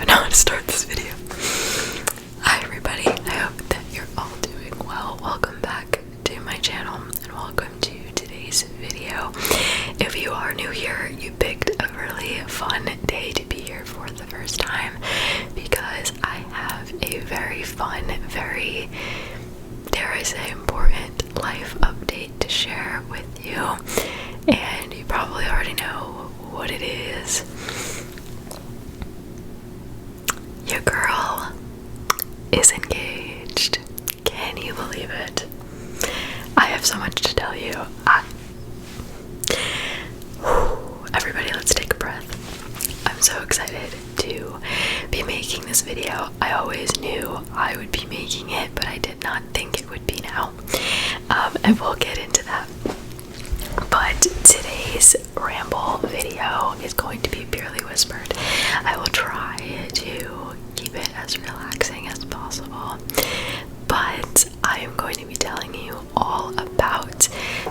even know how to start this video. Hi everybody, I hope that you're all doing well. Welcome back to my channel and welcome to today's video. If you are new here, you picked a really fun day to be here for the first time because I have a very fun, very, dare I say, important life update to share with you. And you probably already know what it is. Your girl is engaged. Can you believe it? I have so much to tell you. Everybody, let's take a breath. I'm so excited to be making this video. I always knew I would be making it, but I did not think it would be now. And we'll get into that. But today's ramble video is going to be purely whispered. I will try to keep it as relaxing as possible, but I am going to be telling you all about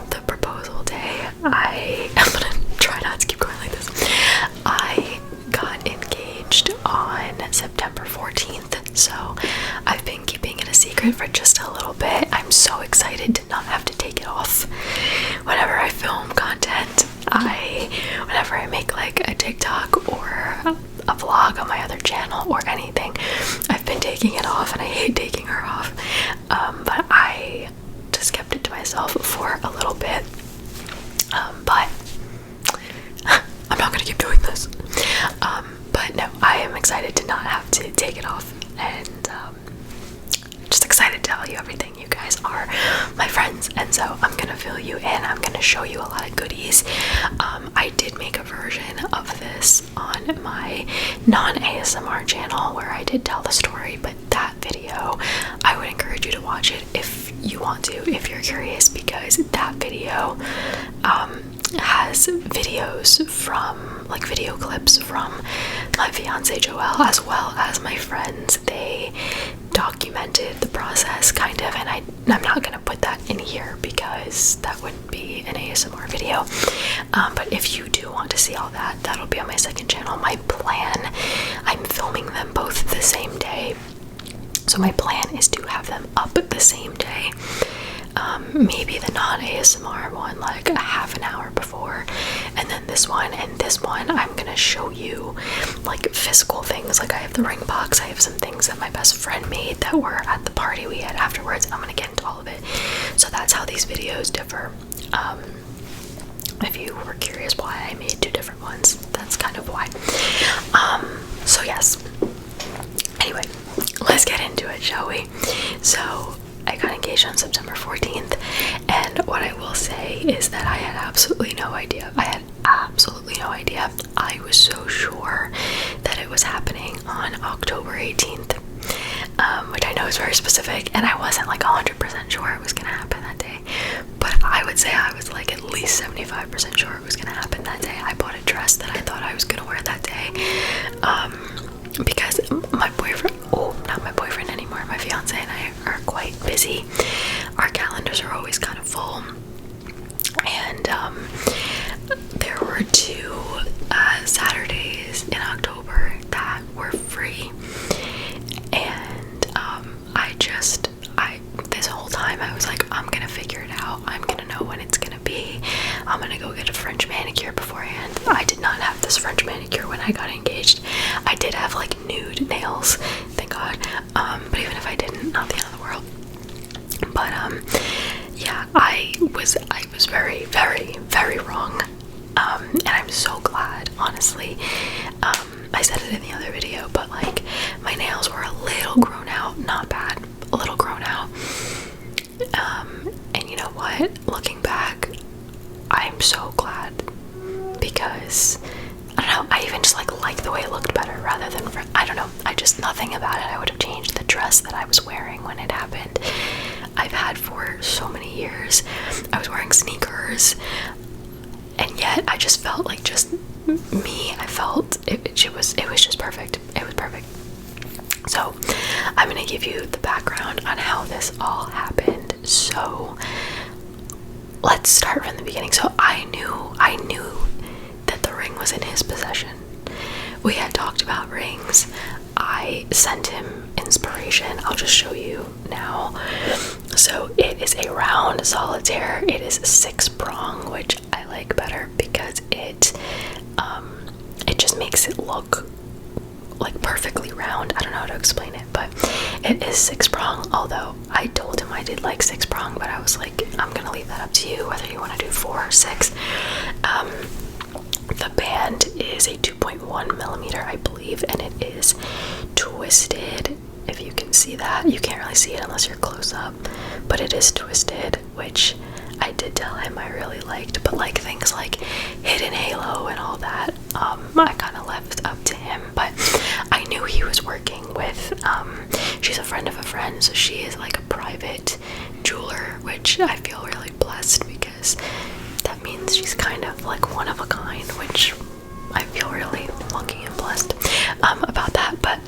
the proposal day. I'm gonna try not to keep going like this. I got engaged on September 14th, so I've been keeping it a secret for just a little bit. I'm so excited to not have to take it off. Whenever I film content, whenever I make like a TikTok or a vlog on my other channel or anything, I've been taking it off and I hate taking her off. But I just kept it to myself for a little bit. But I'm not gonna keep doing this. But no, I am excited to not have to take it off, and just excited to tell you everything. You guys are my friends, and so I'm gonna fill you in. I'm gonna show you a lot of goodies. I did make a version of this on my non-ASMR channel where I did tell the story, but that video, I would encourage you to watch it if you want to, if you're curious, because that video has videos from, like video clips from my fiance Joelle, as well as my friends. They documented the process kind of, and I'm not gonna put that in here because that wouldn't be an ASMR video. But if you do want to see all that, that'll be on my second channel. My plan, I'm filming them both the same day, so my plan is to have them up the same day. Maybe the non-ASMR one like a half an hour before, and then this one, and this one I'm gonna show you like physical things. Like I have the ring box, I have some things that my best friend made that were at the party we had afterwards. I'm gonna get into all of it. So that's how these videos differ. If you were curious why I made two different ones, that's kind of why. So yes, anyway, let's get into it, shall we? So I got engaged on September 14th, and what I will say is that I had absolutely no idea. I was so sure that it was happening on October 18th, which I know is very specific, and I wasn't like 100% sure it was gonna happen that day, but I would say I was like at least 75% sure it was gonna happen that day. I bought a dress that I thought I was gonna wear that day, because my boyfriend, not my boyfriend anymore, my fiance and I are quite busy. Our calendars are always kind of full, and there were two Saturdays in October that were free, and this whole time I was like, I'm gonna figure it out. I'm gonna know when it's gonna be. I'm gonna go get a French manicure beforehand. I did not have this French manicure when I got engaged. I did have like nude nails, thank God. But even if I didn't, not the end of the world. But yeah, I was very, very, very wrong. And I'm so glad, honestly. I said it in the other video, but like my nails were a little grown out, not bad, a little grown out. And you know what? Looking back, I'm so glad, because I don't know, I even just like the way it looked better rather than, I don't know, nothing about it I would have changed. The dress that I was wearing when it happened, I've had for so many years. I was wearing sneakers, and yet I just felt like just me. I felt it was just perfect. It was perfect. So I'm gonna give you the background on how this all happened. So let's start from the beginning. So I knew that the ring was in his possession we had talked about rings. I sent him inspiration. I'll just show you now. So it is a round solitaire. It is 6-prong, which I like better because it just makes it look like perfectly round. I don't know how to explain it, but it is 6-prong. Although I told him I did like 6-prong, but I was like, I'm gonna leave that up to you whether you want to do 4 or 6. The band is a 2.1 millimeter, I believe, and it is twisted. If you can see that, you can't really see it unless you're close up, but it is twisted, which I did tell him I really liked. But like things like hidden halo and all that, I kind of left up to him. But I knew he was working with she's a friend of a friend, so she is like a private jeweler, which I feel really blessed because that means she's kind of like one of a kind, which I feel really lucky and blessed about that. But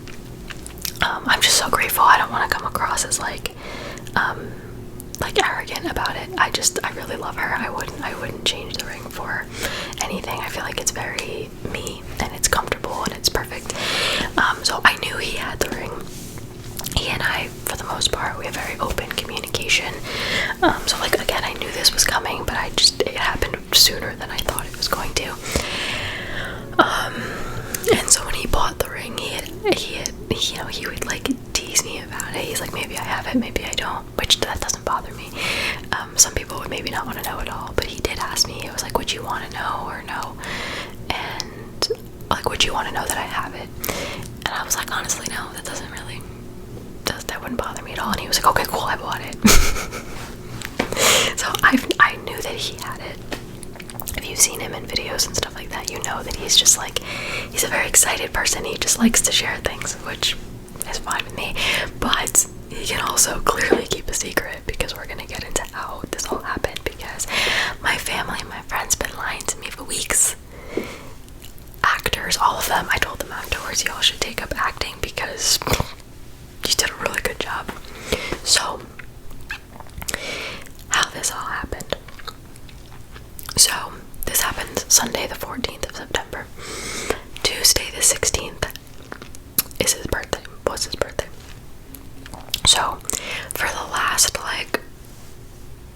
I'm just so grateful. I don't want to come across as like arrogant about it. I really love her. I wouldn't change the ring for anything. I feel like it's very me and it's comfortable and it's perfect. So I knew he had the ring. He and I, for the most part, we have very open communication. So like again, I knew this was coming, but it happened sooner than I thought it was going to. And so when he bought the ring, he would like tease me about it. He's like, maybe I have it, maybe I don't, which that doesn't bother me. Some people would maybe not want to know at all, but he did ask me. It was like, would you want to know or no? And like, would you want to know that I have it? And I was like, honestly, no, that doesn't really, that wouldn't bother me at all. And he was like, okay, cool, I bought it. So I knew that he had it. If you've seen him in videos and stuff like that, you know that he's just like, he's a very excited person. He just likes to share things, which is fine with me. But he can also clearly keep a secret, because we're gonna get into how this all happened, because my family and my friends been lying to me for weeks. Actors, all of them, I told them afterwards, y'all should take up acting because you did a really good job. So, how this all happened. So, this happened Sunday the 14th of September. Tuesday the 16th is his birthday, was his birthday. So, for the last, like,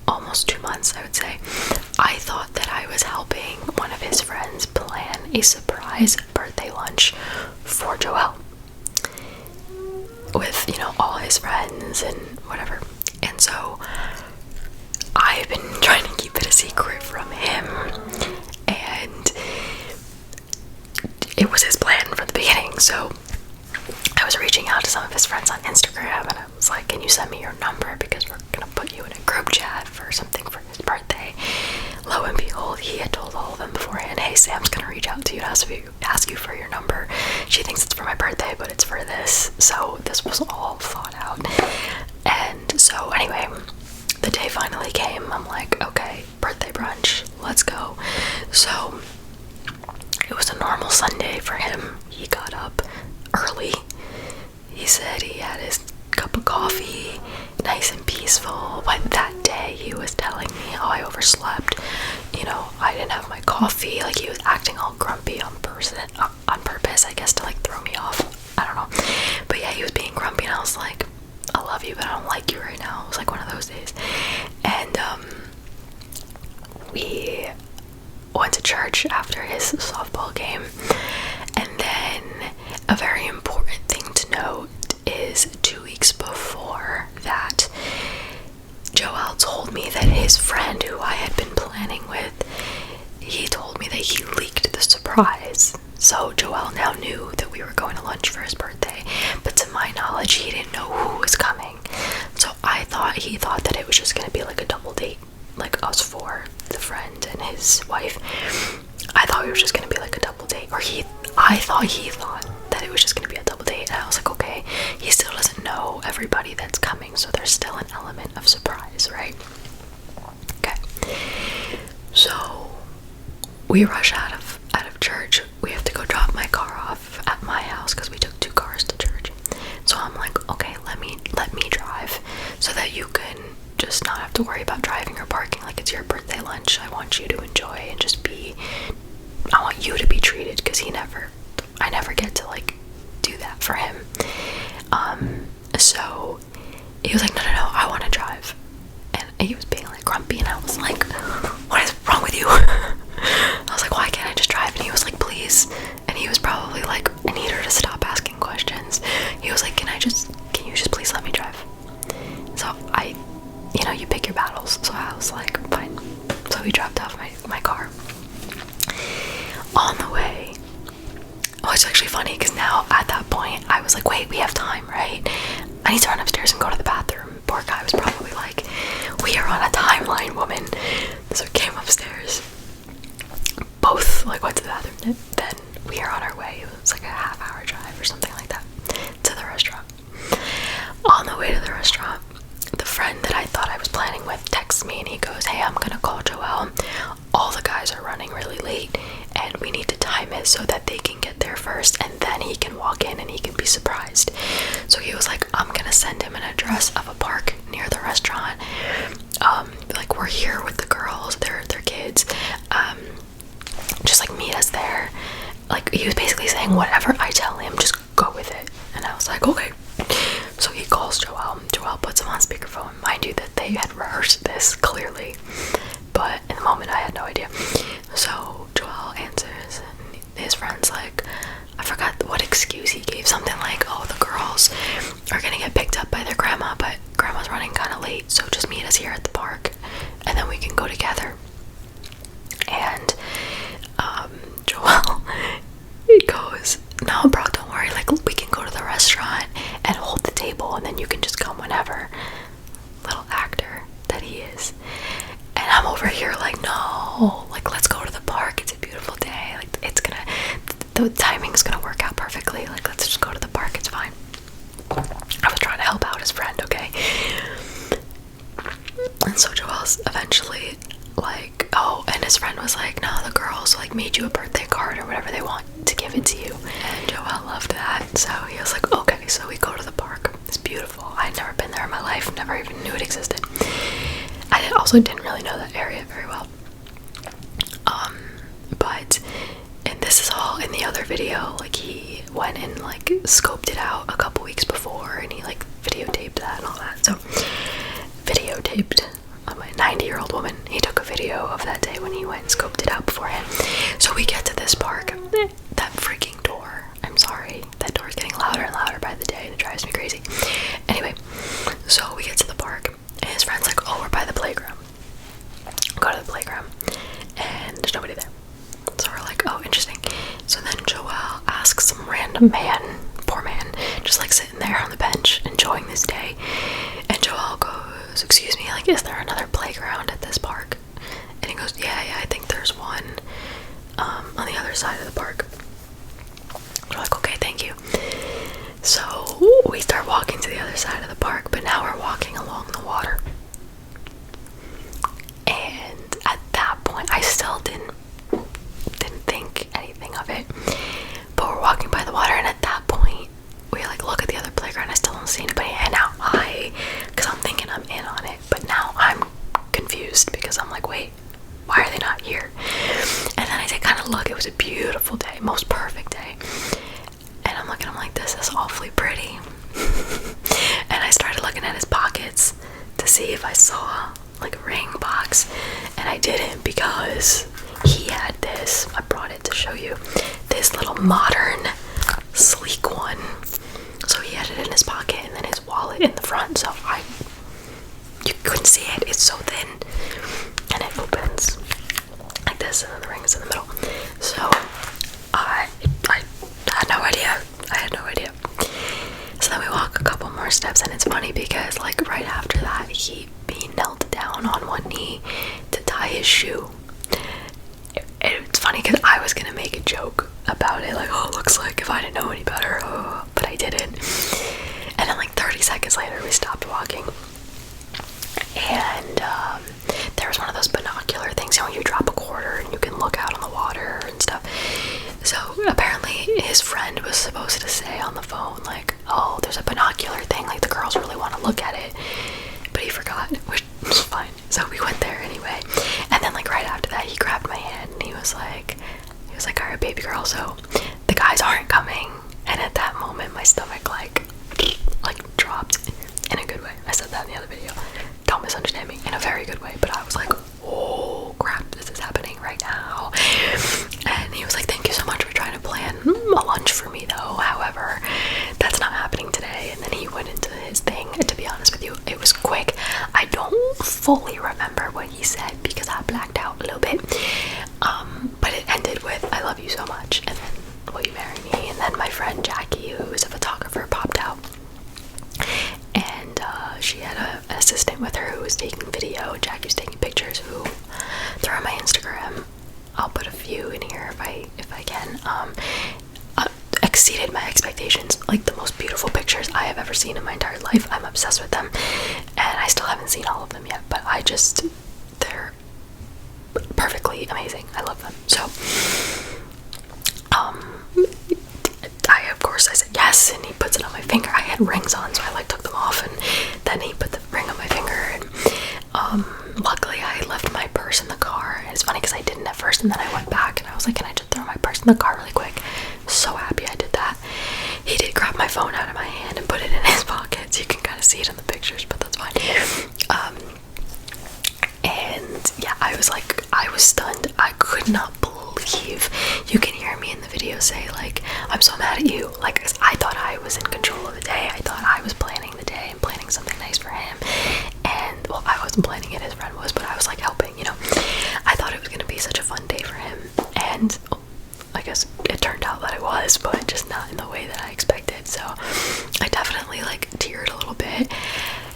almost 2 months, I would say, I thought that I was helping one of his friends plan a surprise birthday lunch for Joel. With, all his friends and whatever. And so, I've been trying to keep it a secret from him, and it was his plan from the beginning. So I was reaching out to some of his friends on Instagram, and I was like, can you send me your number, because we're gonna put you in a group chat for something for his birthday. Lo and behold, he had told all of them beforehand, hey, Sam's gonna reach out to you and ask you for your number. She thinks it's for my birthday, but it's for this. So this was all thought out. And so anyway, the day finally came. I'm like, okay, birthday brunch, let's go. So it was a normal Sunday for him. He got up early. He said he had his cup of coffee, nice and peaceful. But that day he was telling me, oh, I overslept. I didn't have my coffee. Like, he was acting all grumpy on purpose, I guess, to like throw me off. I don't know. But yeah, he was being grumpy, and I was like, I love you, but I don't like you right now. It was like one of those days. And we went to church after his softball game. And then a very important thing to note is 2 weeks before that, Joel told me that his friend who I had been planning with, he told me that he leaked the surprise. So Joel now knew that we were going to lunch for his birthday, but to my knowledge, he didn't know who was coming. So he thought that it was just going to be like a double date, like us four, the friend and his wife. I thought it was just going to be like a double date, or I thought he thought that it was just going to be a double date, and I was like, okay, he still doesn't know everybody that's coming, so there's still an element of surprise, right? Okay. So we rush out of church. We have to go drop my car off at my house because we took 2 cars to church. So I'm like, okay, let me drive so that you can just not have to worry about driving or parking. Like, it's your birthday lunch. I want you to enjoy and I want you to be treated, because I never funny because now at that point I was like, wait, we have time, right? I need to run upstairs and go to the bathroom. Poor guy was probably like, we are on a timeline, woman. So we came upstairs, both like went to the bathroom, then we are on our way. It was like a half-hour drive or something like that to the restaurant. On the way to the restaurant, the friend that I thought I was planning with texts me and he goes, hey, I'm gonna call Joelle. All the guys are running really late and we need to time it so that they can get there first and then he can walk in and he can be surprised. So he was like, I'm gonna send him an address of a park near the restaurant. Like, we're here with the girls, they're kids. Just like meet us there. Like, he was basically saying, whatever I tell him, just go with it. And I was like, okay. So he calls Joelle. Joelle puts him on speakerphone. Mind you that they had rehearsed this clearly, but in the moment I had no idea. So Joelle answers and his friend's like, I forgot what excuse he gave, something like, oh, the girls are gonna get picked up by their grandma, but grandma's running kind of late, so just meet us here at the park and then we can go together. And Joelle goes, no bro, don't worry, like we can go to the restaurant and hold the table and then you can just come whenever. Little actor that he is. And I'm over here like, no, like let's go to the park, it's a beautiful day, like the timing's gonna work out perfectly, like let's just go to the park, it's fine. I was trying to help out his friend, okay? And so Joelle's eventually like, oh, and his friend was like, no, the girls like made you a birthday card or whatever, they want to give it to you. And Joelle loved that, so he was like, okay, so we go to the park. It's beautiful. I'd never been there in my life, never even knew it existed. I also didn't really know that area very well. But, and this is all in the other video, like he went and like scoped it out a couple weeks before and he like videotaped that and all that. So videotaped a 90-year-old woman. He took a video of that day when he went and scoped it out beforehand. So we get to this park. That freaking door. I'm sorry. That door is getting louder and louder by the day and it drives me crazy. Anyway, so we get to the park and his friend's like, oh, we're by the playground. Go to the playground and there's nobody there. So we're like, oh, interesting. So then Joelle asks some random man, poor man, just like sitting there on the bench enjoying this day. And Joelle goes, excuse me, like, is there another playground at this park? And he goes, yeah, I think there's one on the other side of the park. We're like, okay, thank you. So we start walking to the other side of the park, but now we're walking along the water. And at that point, I still didn't think anything of it, but we're walking by the water, and at that point we like look at the other playground. I still don't see anybody, and now because I'm thinking I'm in on it, but now I'm confused because I'm like, wait, why are they not here? And then I take kind of look. It was a beautiful day, most perfect day, and I'm looking, I'm like, this is awfully pretty. And I started looking at his pockets to see if I saw like a ring box, and I didn't, because he had this, I brought it to show you, this little modern sleek one. So he had it in his pocket and then his wallet in the front, so you couldn't see it, it's so thin, and it opens like this and then the ring is in the middle. So I had no idea. So then we walk a couple more steps, and it's funny because like right after that he knelt down on one knee to tie his shoe. It's funny because I was gonna make a joke about it, like, oh, looks like if I didn't know any better, but I didn't. And then like 30 seconds later we stopped walking, and there was one of those binocular things, you know, you drop a quarter and you can look out on the water and stuff. So apparently his friend was supposed to say on the phone like, oh, there's a binocular thing, like the girls really want to look at it, but he forgot, which was fine. So we went there anyway, and then like right after that he grabbed my hand and he was like, all right, baby girl, so the guys aren't coming. And at that moment my stomach like dropped, in a good way. I said that in the other video, don't misunderstand me, in a very good way, but I was like, oh crap, this is happening right now. And he was like, thank you so much for trying to plan a lunch for me though, however that's not happening today. And Jackie, who is a photographer, popped out, and she had an assistant with her who was taking video. Jackie was taking pictures. Who, they're on my Instagram. I'll put a few in here if I can. Exceeded my expectations. Like, the most beautiful pictures I have ever seen in my entire life. I'm obsessed with them, and I still haven't seen all of them yet, but they're perfectly amazing. I love them. So I said yes, and he puts it on my finger. I had rings on, so I like took them off, and then he put the ring on my finger. And luckily I left my purse in the car, and it's funny because I didn't at first, and then I went back and I was like, can I just throw my purse in the car really quick? So happy I did that. He did grab my phone out of my hand and put it in his pocket, so you can kind of see it in the pictures, but that's fine. And yeah, I was stunned. I could not believe. You can hear me in the video say, like, I'm so mad at you. Like, I thought I was in control of the day. I thought I was planning the day and planning something nice for him. And, well, I wasn't planning it, his friend was, but I was, like, helping, you know. I thought it was going to be such a fun day for him. And I guess it turned out that it was, but just not in the way that I expected. So I definitely, like, teared a little bit.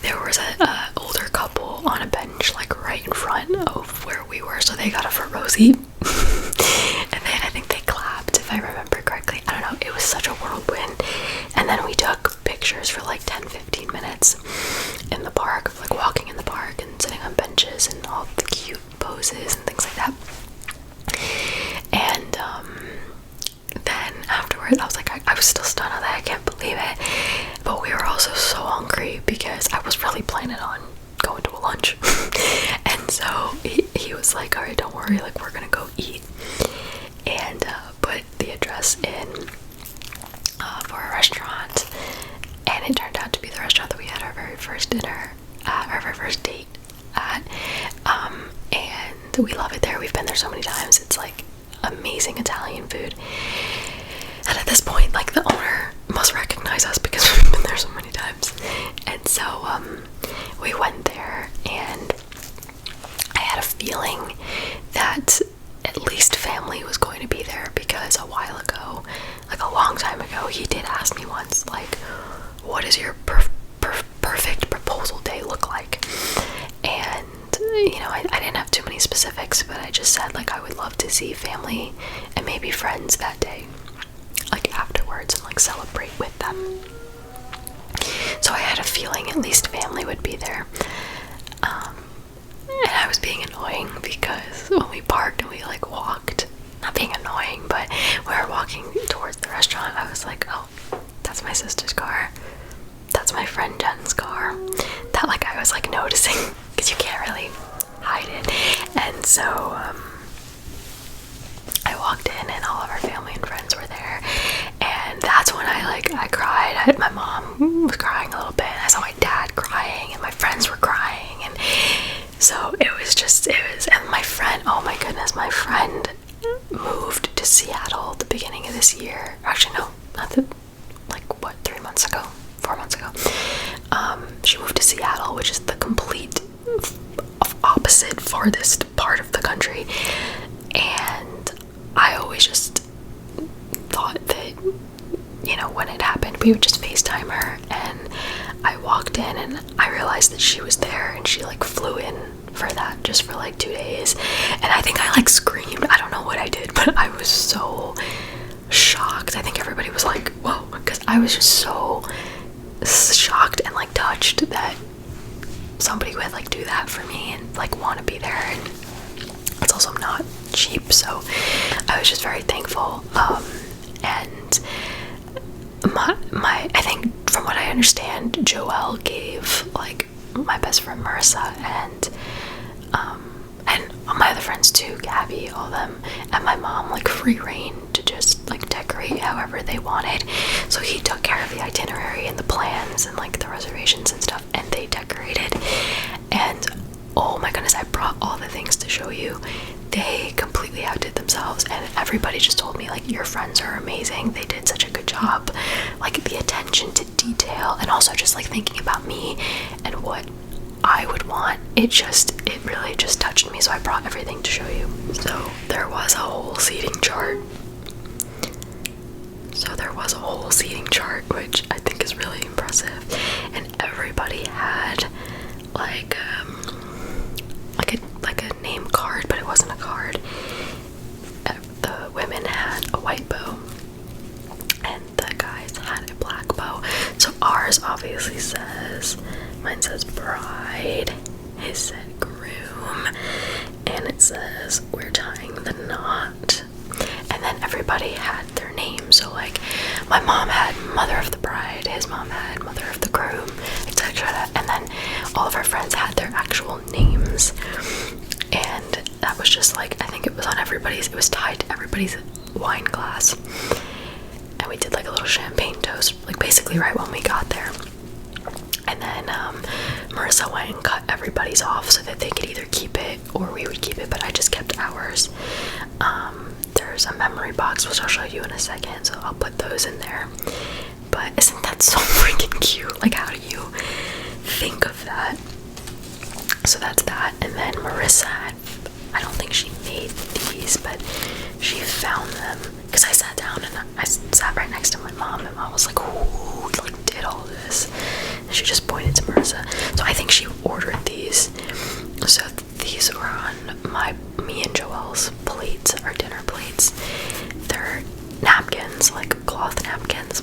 There was a older couple on a bench, like, right in front of where we were, so they got a front row seat. And then I think they clapped, if I remember correctly. I don't know, it was such a whirlwind. And then we took pictures for like 10-15 minutes in the park, like walking in the park and sitting on benches and all the cute poses and things like that. And then afterwards, I was like, I was still stunned on that. I can't believe it. But we were also so hungry because I was really planning on going to a lunch. And so he was like, all right, don't worry, like, we're gonna go eat, and put the address in for a restaurant. And it turned out to be the restaurant that we had our very first dinner at, our very first date at. And we love it there. We've been there so many times. It's like amazing Italian food. And at this point, like, the owner must recognize us because we've been there so many times. And so we went there, and I had a feeling that at least family was going to be there, because a while ago, like a long time ago, he did ask me once, like, what does your perfect proposal day look like? And, you know, I didn't have too many specifics, but I just said, like, I would love to see family and maybe friends that day, like, afterwards, and like celebrate with them. So I had a feeling at least family would be there. And I was being annoying because when we parked and we like walked, not being annoying, but we were walking towards the restaurant, I was like, oh, that's my sister's car, that's my friend Jen's car. That, like, I was like noticing, because you can't really hide it. And so I walked in, and all of our family and friends were there, and that's when I cried. My mom was crying a little bit, I saw my dad crying, and my friends were crying, and so it was, and my friend, oh my goodness, my friend moved to Seattle at the beginning of this year. Actually, no, like, what, 3 months ago, 4 months ago. She moved to Seattle, which is the complete opposite, farthest part of the country, and I always just thought that, you know, when it happened, we would just FaceTime her. And I walked in, and I realized that she was there, and she like flew in for that, just for like 2 days. And I think I like screamed. I don't know what I did, but I was so shocked. I think everybody was like, whoa, because I was just so shocked and like touched that somebody would like do that for me and like want to be there. And it's also not cheap, so I was just very thankful. And I think, from what I understand, Joelle gave like my best friend Marissa and my other friends too, Gabby, all of them, and my mom, like, free reign to just like decorate however they wanted. So he took care of the itinerary and the plans and like the reservations and stuff, and they decorated. And oh my goodness, I brought all the things to show you. They completely outdid themselves, and everybody just told me, like, your friends are amazing, they did such a good job. Like, the attention to detail, and also just like thinking about me and what I would want, it really just touched me. So I brought everything to show you. So there was a whole seating chart Ours obviously says, mine says bride, his said groom, and it says we're tying the knot. And then everybody had their names. So like my mom had mother of the bride, his mom had mother of the groom, etc. And then all of our friends had their actual names. And that was just like, I think it was on everybody's, it was tied to everybody's wine glass. And we did like a little champagne toast, like basically right when we got there. And then Marissa went and cut everybody's off so that they could either keep it or we would keep it, but I just kept ours. There's a memory box, which I'll show you in a second, so I'll put those in there. But isn't that so freaking cute? Like, how do you think of that? So that's that. And then Marissa had, I don't think she made these, but she found them because I sat down and I sat right next to my mom, and mom was like, who like did all this? And she just pointed to Marissa. So I think she ordered these. So these were on me and Joelle's plates, our dinner plates. They're napkins, like cloth napkins.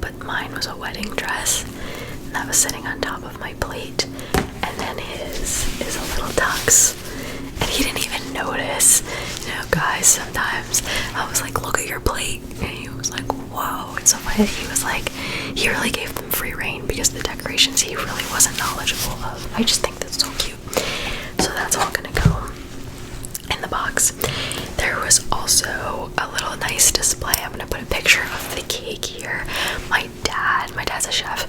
But mine was a wedding dress, and that was sitting on top of my plate. And then his is a little tux, and he didn't even notice. You know, guys, sometimes I was like, look at your plate, and he was like, whoa. It's so funny that he was like, he really gave them free reign because the decorations he really wasn't knowledgeable of. I just think that's so cute. So that's all gonna go in the box. There was also a little nice display. I'm gonna put a picture of the cake here. My dad's a chef,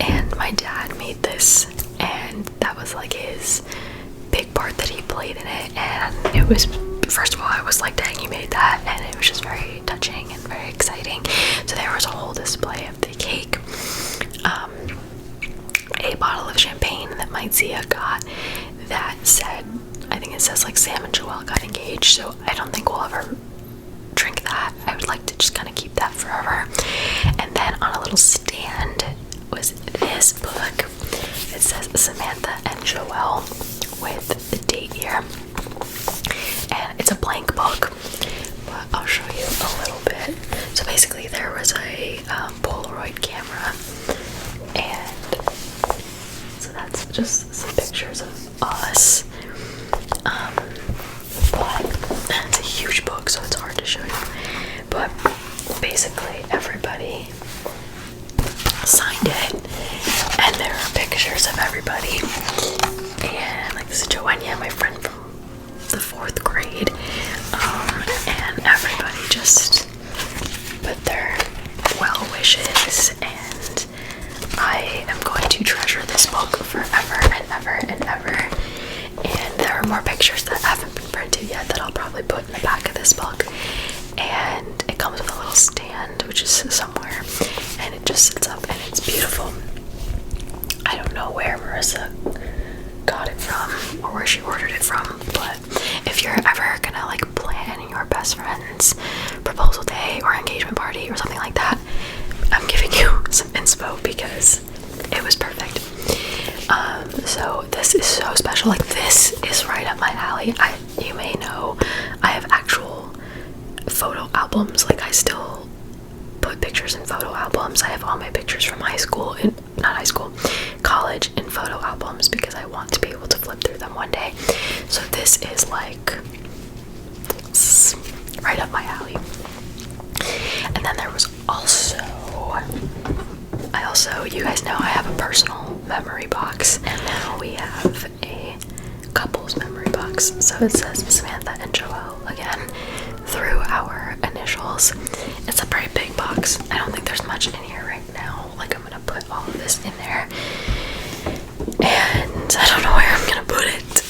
and my dad made this, and that was like his big part that he played in it. And it was, first of all, I was like, dang, you made that, and it was just very touching and very exciting. So there was a whole display of the cake, a bottle of champagne that my Zia got that said, I think it says like Sam and Joelle got engaged, so I don't think we'll ever drink that. I would like to just kind of keep that forever. And then on a little stand was this book. It says Samantha and Joelle with the date here, and it's a blank book, but I'll show you a little bit. So basically there was a Polaroid camera, and so that's just some pictures of us. But it's a huge book, so it's hard to show you. But basically everybody signed it, and there are pictures of everybody. And like this is Joanna, my friend from the 4th grade, and everybody just put their well wishes, and I am going to treasure this book forever and ever and ever. And there are more pictures that haven't been printed yet that I'll probably put in the back of this book. And it comes with a little stand, which is somewhere, and it just sits up, and it's beautiful. I don't know where Marissa got it from or where she ordered it from, but if you're ever gonna like plan your best friend's proposal day or engagement party or something like that, I'm giving you some inspo because it was perfect. So this is so special. Like, this is right up my alley. You may know I have actual photo albums. Like, I still put pictures in photo albums. I have all my pictures from college in photo albums because I want to be able to flip through them one day. So this is like right up my alley. And then there was you guys know I have a personal memory box, and now we have a couples memory box. So it says Samantha and Joelle again through our initials. It's a pretty big box. I don't think there's much in here right now. Like, I'm gonna put all of this in there, and I don't know where I'm gonna put it.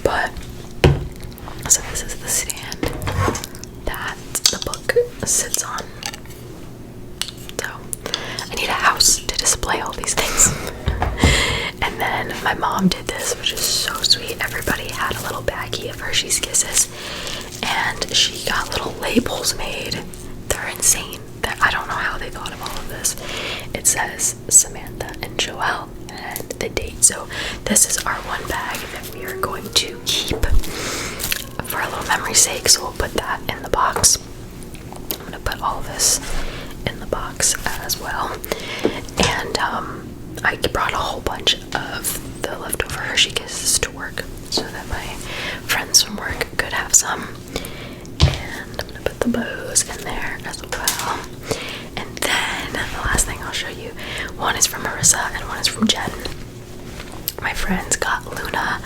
But so this is the stand that the book sits on. So I need a house to display all these things. And then my mom did this, which is so sweet. Everybody had a little baggie of Hershey's Kisses, and she got little labels made. They're insane. I don't know how they thought of all of this. It says Samantha and Joelle and the date. So this is our one bag that we are going to keep for a little memory's sake. So we'll put that in the box. I'm gonna put all of this in the box as well. And I brought a whole bunch of the leftover Hershey Kisses to work so that my friends from work could have some. And I'm gonna put the bows in there as well. And then the last thing I'll show you, one is from Marissa and one is from Jen. My friends got Luna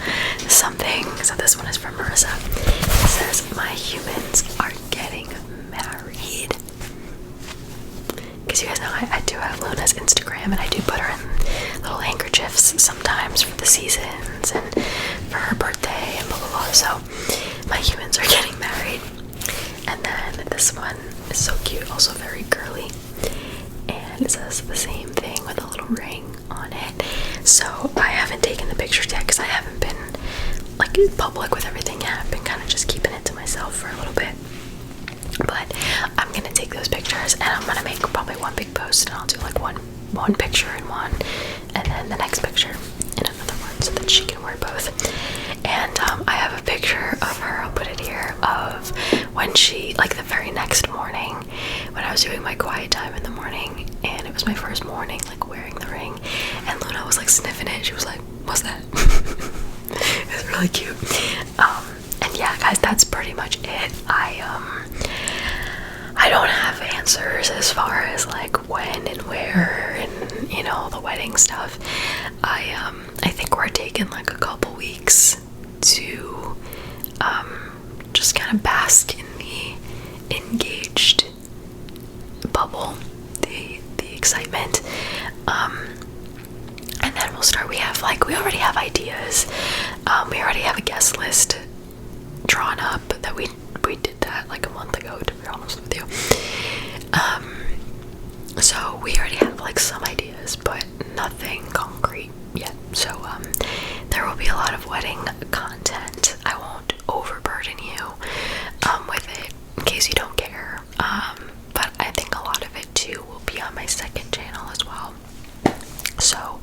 something, so this one is from Marissa. It says, "My humans are getting married." Because you guys know I do have Luna's Instagram, and I do put her in little handkerchiefs sometimes for the seasons and for her birthday and blah blah blah. So my humans are getting married. And then this one is so cute, also very girly, and it says the same thing with a little ring on it. So I haven't taken the pictures yet because I haven't been like public with everything yet. I've been kind of just keeping it to myself for a little bit. But I'm gonna take those pictures and I'm gonna make probably one big post, and I'll do like one picture in one, and then the next picture in another one, so that she can wear both. And I have a picture of her, I'll put it here, of when she, like the very next morning, when I was doing my quiet time in the morning, and it was my first morning like wearing the ring, and Luna was like sniffing it. She was like, "What's that?" It was really cute. And yeah, guys, that's pretty much it. I don't have answers as far as like when and where and, you know, the wedding stuff. I think we're taking like a couple weeks to just kind of bask in the engaged bubble, the excitement, and then we'll start. We already have ideas. We already have a guest list drawn up that we did that like a month ago, to be honest with you. So we already have like some ideas, but nothing concrete yet. So there will be a lot of wedding content. I won't overburden you with it in case you don't care. But I think a lot of it too will be on my second channel as well. So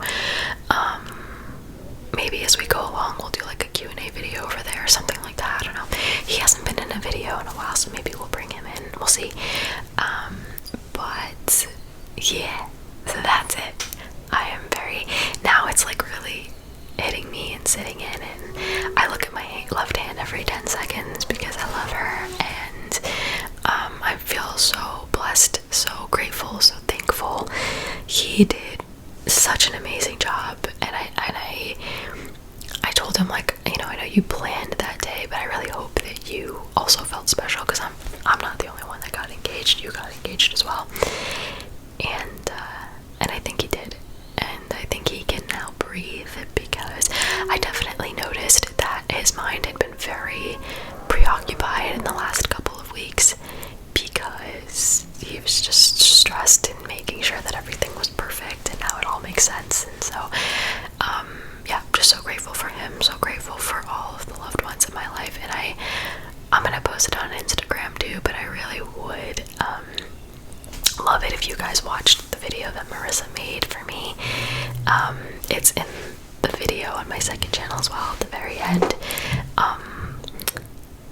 maybe as we go along we'll do like a Q&A video over there or something like that. I don't know. He hasn't been in a video in a while, so maybe we'll bring him in. We'll see. But yeah, so that's it. I am now it's like really hitting me and sitting in, and I look at my left hand every 10 seconds because I love her, and I feel so blessed, so grateful, so thankful. He did such an amazing job, and I told him, like, you know, I know you planned that day, but I really hope that you also felt special, because I'm not the only one that got engaged. You got engaged as well, and I think he did, and I think he can now breathe, because I definitely noticed that his mind had been very preoccupied in the last couple of weeks, because he was just stressed in making sure that everything was perfect and now it all makes sense. And so yeah, I'm just so grateful for him, so grateful for all of the loved ones in my life. And I'm gonna post it on Instagram too, but I really would love it if you guys watched the video that Marissa made for me. It's in the video on my second channel as well at the very end.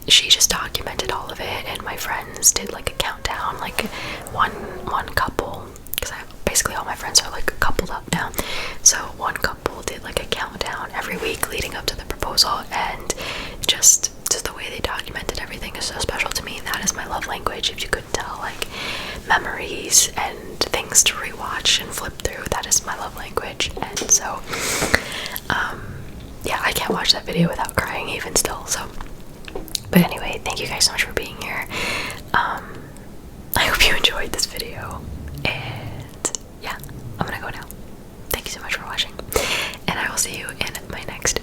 She just documented all of it, and my friends did like a countdown, like one couple, because basically all my friends are like coupled up now, so one couple did like a countdown every week leading up to the proposal, and just the way they documented everything is so special to me. That is my love language, if you couldn't tell. Like memories and things to rewatch and flip through, that is my love language. And so yeah, I can't watch that video without crying even still. So but anyway, thank you guys so much for being here. I hope you enjoyed this video, and yeah, I'm gonna go now. Thank you so much for watching, and I will see you in my next